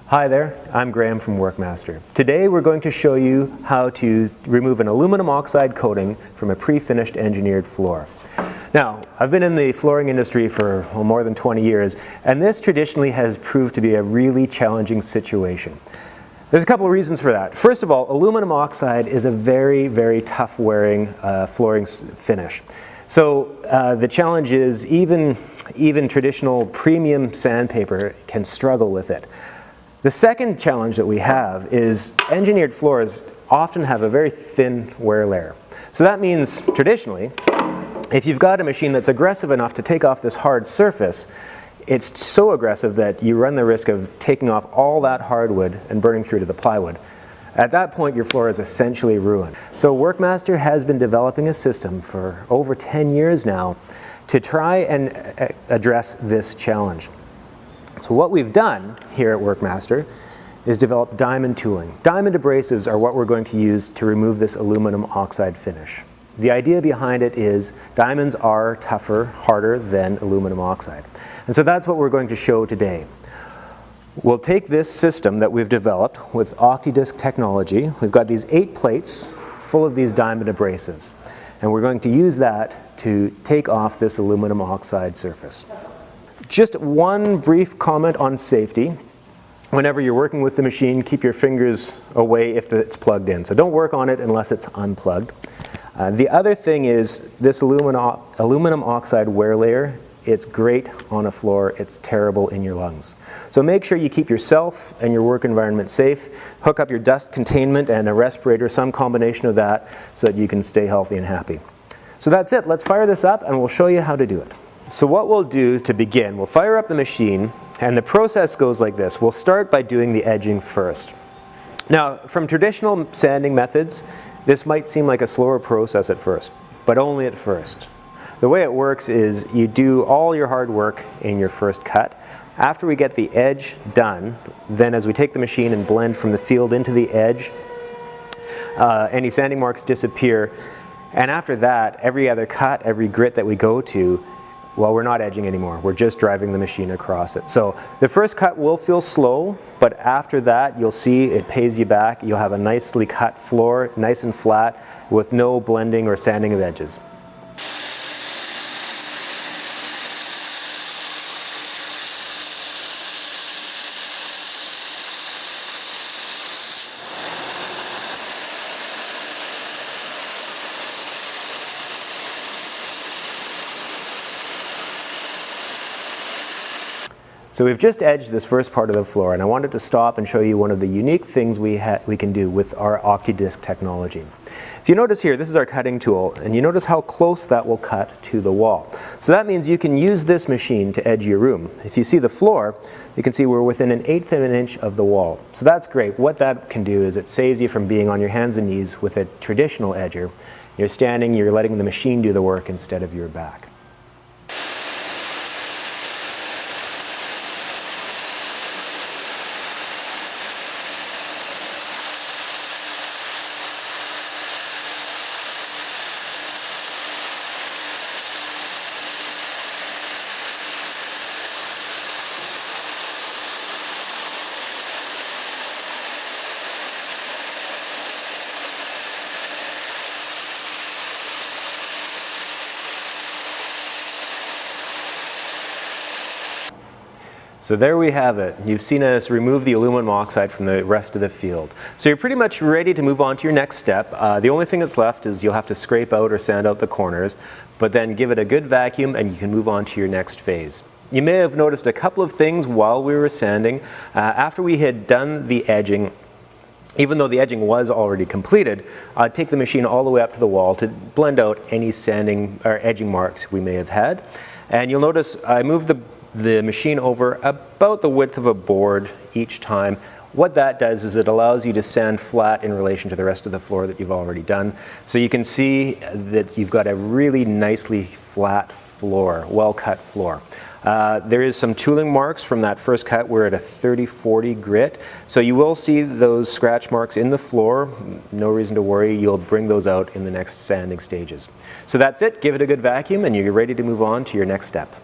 Hi there, I'm Graham from WerkMaster. Today we're going to show you how to remove an aluminum oxide coating from a pre-finished engineered floor. Now, I've been in the flooring industry for more than 20 years, and this traditionally has proved to be a really challenging situation. There's a couple of reasons for that. First of all, aluminum oxide is a very, very tough wearing flooring finish. So the challenge is even traditional premium sandpaper can struggle with it. The second challenge that we have is engineered floors often have a very thin wear layer. So that means traditionally, if you've got a machine that's aggressive enough to take off this hard surface, it's so aggressive that you run the risk of taking off all that hardwood and burning through to the plywood. At that point, your floor is essentially ruined. So WerkMaster has been developing a system for over 10 years now to try and address this challenge. So what we've done here at WerkMaster is develop diamond tooling. Diamond abrasives are what we're going to use to remove this aluminum oxide finish. The idea behind it is diamonds are tougher, harder than aluminum oxide. And so that's what we're going to show today. We'll take this system that we've developed with OxyDisc technology. We've got these 8 plates full of these diamond abrasives. And we're going to use that to take off this aluminum oxide surface. Just one brief comment on safety. Whenever you're working with the machine, keep your fingers away if it's plugged in. So don't work on it unless it's unplugged. The other thing is this aluminum oxide wear layer. It's great on a floor, it's terrible in your lungs. So make sure you keep yourself and your work environment safe. Hook up your dust containment and a respirator, some combination of that, so that you can stay healthy and happy. So that's it. Let's fire this up and we'll show you how to do it. So what we'll do to begin, we'll fire up the machine, and the process goes like this. We'll start by doing the edging first. Now, from traditional sanding methods, this might seem like a slower process at first, but only at first. The way it works is you do all your hard work in your first cut. After we get the edge done, then as we take the machine and blend from the field into the edge, any sanding marks disappear. And after that, every other cut, every grit that we go to, well, we're not edging anymore. We're just driving the machine across it. So the first cut will feel slow, but after that, you'll see it pays you back. You'll have a nicely cut floor, nice and flat, with no blending or sanding of edges. So we've just edged this first part of the floor, and I wanted to stop and show you one of the unique things we can do with our OxyDisc technology. If you notice here, this is our cutting tool, and you notice how close that will cut to the wall. So that means you can use this machine to edge your room. If you see the floor, you can see we're within 1/8 of an inch of the wall. So that's great. What that can do is it saves you from being on your hands and knees with a traditional edger. You're standing, you're letting the machine do the work instead of your back. So there we have it. You've seen us remove the aluminum oxide from the rest of the field. So you're pretty much ready to move on to your next step. The only thing that's left is you'll have to scrape out or sand out the corners, but then give it a good vacuum and you can move on to your next phase. You may have noticed a couple of things while we were sanding. After we had done the edging, even though the edging was already completed, I'd take the machine all the way up to the wall to blend out any sanding or edging marks we may have had. And you'll notice I moved the machine over about the width of a board each time. What that does is it allows you to sand flat in relation to the rest of the floor that you've already done. So you can see that you've got a really nicely flat floor, well-cut floor. There is some tooling marks from that first cut. We're at a 30-40 grit. So you will see those scratch marks in the floor. No reason to worry. You'll bring those out in the next sanding stages. So that's it. Give it a good vacuum and you're ready to move on to your next step.